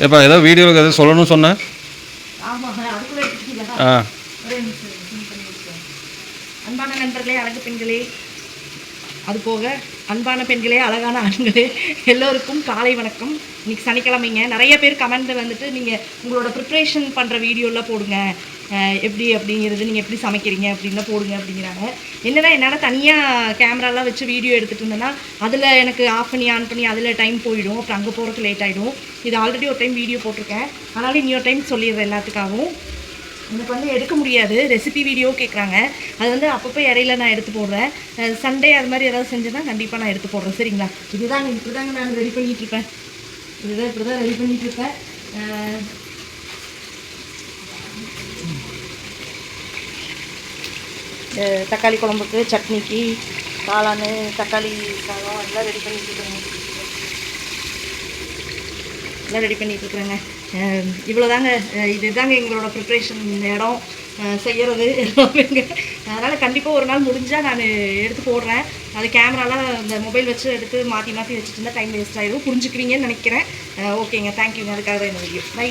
ஏப்பா ஏதோ வீடியோவில் எதாவது சொல்லணும்னு சொன்னேன். ஆ அன்பான நண்பர்களே, அழகு பெண்களே, அது போக அன்பான பெண்களே, அழகான ஆண்களே, எல்லோருக்கும் காலை வணக்கம். இன்றைக்கி சனிக்கிழமைங்க. நிறைய பேர் கமெண்ட் வந்துட்டு நீங்கள் உங்களோட ப்ரிப்ரேஷன் பண்ணுற வீடியோலாம் போடுங்க, எப்படி அப்படிங்கிறது, நீங்கள் எப்படி சமைக்கிறீங்க அப்படின்லாம் போடுங்க அப்படிங்கிறாங்க. என்னென்னா என்னால் தனியாக கேமராலாம் வச்சு வீடியோ எடுத்துகிட்டு இருந்தேன்னா அதில் எனக்கு ஆஃப் பண்ணி ஆன் பண்ணி அதில் டைம் போயிடும். அப்புறம் அங்கே போகிறதுக்கு லேட் ஆகிடும். இது ஆல்ரெடி ஒரு டைம் வீடியோ போட்டிருக்கேன், அதனால் இன்னொரு டைம் சொல்லிடுறேன் எல்லாத்துக்காகவும். எனக்கு வந்து எடுக்க முடியாது, ரெசிபி வீடியோ கேட்குறாங்க. அது வந்து அப்பப்போ இடையில நான் எடுத்து போடுறேன். சண்டே அது மாதிரி ஏதாவது செஞ்சேன்னா கண்டிப்பாக நான் எடுத்து போடுறேன். சரிங்களா? இதுதாங்க இப்படிதாங்க நான் ரெடி பண்ணிகிட்ருப்பேன். இப்படி தான் ரெடி பண்ணிகிட்ருப்பேன். தக்காளி குழம்புக்கு, சட்னிக்கு, காளான், தக்காளி சாதம் எல்லாம் ரெடி பண்ணிகிட்ருக்கேங்க. எல்லாம் ரெடி பண்ணிகிட்ருக்குறேங்க. இவ்வளோதாங்க. இதுதாங்க எங்களோட ப்ரிப்ரேஷன் இடம், செய்கிறது எல்லாமேங்க. அதனால் கண்டிப்பாக ஒரு நாள் முடிஞ்சால் நான் எடுத்து போடுறேன். அது கேமராலாம் இந்த மொபைல் வச்சு எடுத்து மாற்றி மாற்றி வச்சுட்டு இருந்தால் டைம் வேஸ்ட் ஆகிடும். புரிஞ்சுக்குவீங்கன்னு நினைக்கிறேன். ஓகேங்க, தேங்க்யூங்க. அதுக்காக தான் இந்த வீடியோ. பை.